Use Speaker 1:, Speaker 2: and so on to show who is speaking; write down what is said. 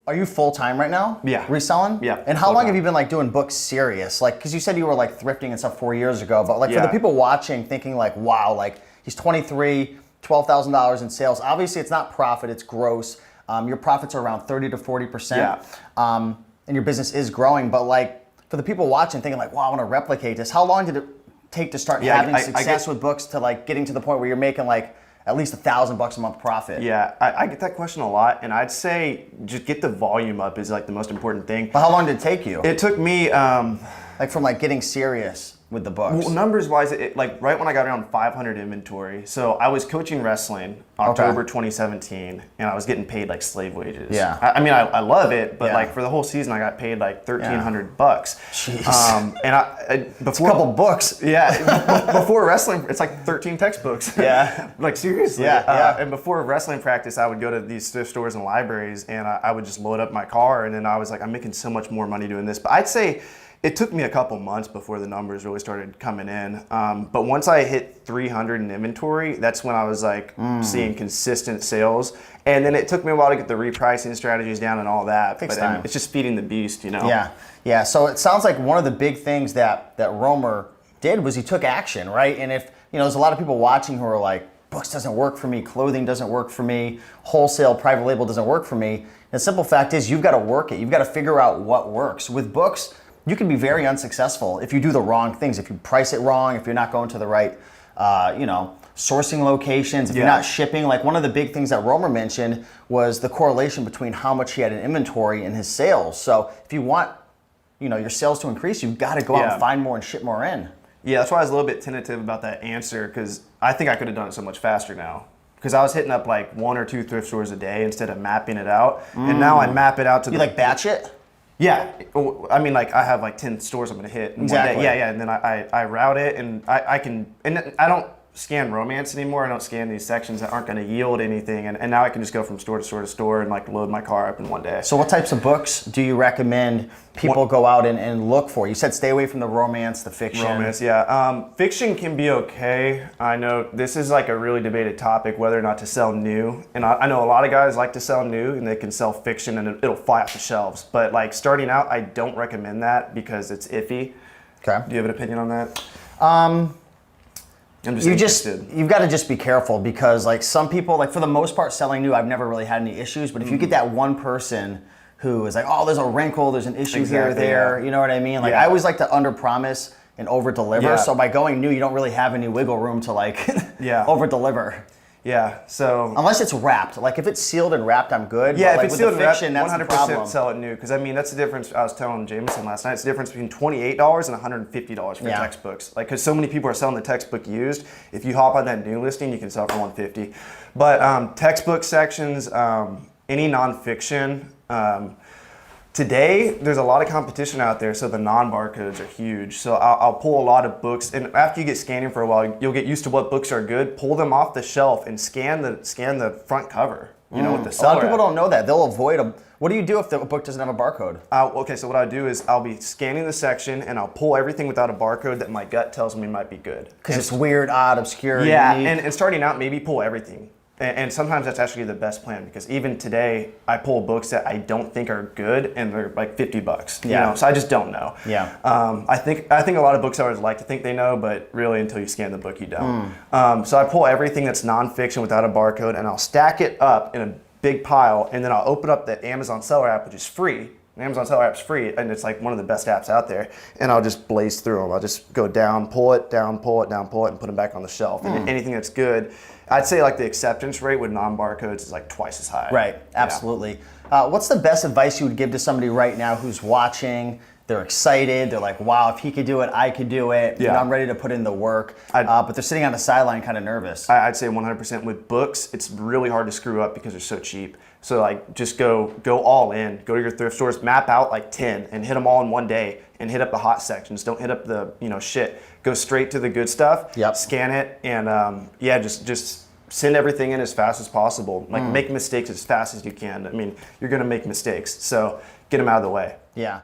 Speaker 1: Are you full-time right now?
Speaker 2: Yeah.
Speaker 1: Reselling?
Speaker 2: Yeah,
Speaker 1: And how long
Speaker 2: full-time.
Speaker 1: have you been like doing books serious? Like, because you said you were like thrifting and stuff 4 years ago, but like for the
Speaker 2: Yeah.
Speaker 1: people watching thinking like, wow, like he's 23, $12,000 in sales. Obviously it's not profit, it's gross. Your profits are around 30 to 40%.
Speaker 2: Yeah.
Speaker 1: And your business is growing, but like for the people watching thinking like, wow, I want to replicate this. How long did it take to start having success with books to like getting to the point where you're making like at least $1,000 a month profit?
Speaker 2: Yeah, I get that question a lot, and I'd say just get the volume up is like the most important thing.
Speaker 1: But how long did it take you?
Speaker 2: It took me,
Speaker 1: Like from like getting serious with the books?
Speaker 2: well, numbers wise, like right when I got around 500 inventory. So I was coaching wrestling October 2017, and I was getting paid like slave wages.
Speaker 1: Yeah.
Speaker 2: I mean, I love it, but
Speaker 1: Yeah.
Speaker 2: like for the whole season, I got paid like $1,300.
Speaker 1: Jeez.
Speaker 2: And I before
Speaker 1: a couple books.
Speaker 2: Yeah, before wrestling, it's like 13 textbooks.
Speaker 1: Yeah.
Speaker 2: Like seriously.
Speaker 1: Yeah.
Speaker 2: And before wrestling practice, I would go to these thrift stores and libraries, and I would just load up my car, and then I was like, I'm making so much more money doing this. But I'd say it took me a couple months before the numbers really started coming in. But once I hit 300 in inventory, that's when I was like seeing consistent sales. And then it took me a while to get the repricing strategies down and all that.
Speaker 1: Takes
Speaker 2: but
Speaker 1: time.
Speaker 2: it's just feeding the beast, you know?
Speaker 1: Yeah, yeah. So it sounds like one of the big things that Romer did was he took action, right? And if, you know, there's a lot of people watching who are like, books doesn't work for me, clothing doesn't work for me, wholesale, private label doesn't work for me. And the simple fact is you've got to work it. You've got to figure out what works. With books, you can be very unsuccessful if you do the wrong things, if you price it wrong, if you're not going to the right, sourcing locations, if you're not shipping. Like one of the big things that Romer mentioned was the correlation between how much he had in inventory and his sales. So if you want, your sales to increase, you've got to go out and find more and ship more in.
Speaker 2: Yeah, that's why I was a little bit tentative about that answer, because I think I could have done it so much faster now. Because I was hitting up like 1 or 2 thrift stores a day instead of mapping it out. And now I map it out to
Speaker 1: You like batch it?
Speaker 2: Yeah, I mean, like I have like 10 stores I'm gonna hit in one day. Yeah, and then I route it, and I can, and I don't scan romance anymore. I don't scan these sections that aren't gonna yield anything, and now I can just go from store to store to store and like load my car up in one day.
Speaker 1: So what types of books do you recommend people go out and look for? You said stay away from the romance, the fiction.
Speaker 2: Romance, yeah. Fiction can be okay. I know this is like a really debated topic, whether or not to sell new. And I know a lot of guys like to sell new, and they can sell fiction and it'll fly off the shelves. But like starting out, I don't recommend that because it's iffy.
Speaker 1: Okay.
Speaker 2: Do you have an opinion on that? I'm
Speaker 1: You've got to just be careful because like some people, like for the most part selling new, I've never really had any issues. But if you get that one person who is like, oh, there's a wrinkle, there's an issue here or there, you know what I mean? Like I always like to under promise and over deliver. So by going new, you don't really have any wiggle room to like over deliver.
Speaker 2: Yeah, so
Speaker 1: unless it's wrapped, like if it's sealed and wrapped, I'm good.
Speaker 2: Yeah,
Speaker 1: but
Speaker 2: if
Speaker 1: like
Speaker 2: it's sealed and wrapped,
Speaker 1: that's
Speaker 2: 100% sell it new. Because I mean, that's the difference. I was telling Jameson last night. It's the difference between $28 and $150 for textbooks. Like, because so many people are selling the textbook used. If you hop on that new listing, you can sell for $150. But textbook sections, any nonfiction. Today, there's a lot of competition out there, so the non-barcodes are huge. So I'll pull a lot of books, and after you get scanning for a while, you'll get used to what books are good. Pull them off the shelf and scan the front cover. You know, with the seller.
Speaker 1: A lot of people don't know that. They'll avoid them. What do you do if the book doesn't have a barcode?
Speaker 2: Okay, so what I do is I'll be scanning the section, and I'll pull everything without a barcode that my gut tells me might be good.
Speaker 1: Because it's weird, odd, obscure.
Speaker 2: Yeah,
Speaker 1: unique.
Speaker 2: and starting out, maybe pull everything. And sometimes that's actually the best plan, because even today I pull books that I don't think are good and they're like $50. You know, so I just don't know.
Speaker 1: Yeah.
Speaker 2: I think a lot of booksellers like to think they know, but really until you scan the book, you don't. So I pull everything that's nonfiction without a barcode, and I'll stack it up in a big pile, and then I'll open up the Amazon Seller app, which is free. The Amazon Seller app's free, and it's like one of the best apps out there. And I'll just blaze through them. I'll just go down, pull it, down, pull it, down, pull it, and put them back on the shelf. And anything that's good, I'd say like the acceptance rate with non-barcodes is like twice as high.
Speaker 1: Right, absolutely. What's the best advice you would give to somebody right now who's watching? They're excited. They're like, wow, if he could do it, I could do it. You know, I'm ready to put in the work. But they're sitting on the sideline kind of nervous.
Speaker 2: I'd say 100% with books, it's really hard to screw up because they're so cheap. So like just go all in. Go to your thrift stores, map out like 10 and hit them all in one day, and hit up the hot sections. Don't hit up the shit. Go straight to the good stuff.
Speaker 1: Yep.
Speaker 2: Scan it, and just send everything in as fast as possible. Like make mistakes as fast as you can. I mean, you're gonna make mistakes, so get them out of the way.
Speaker 1: Yeah.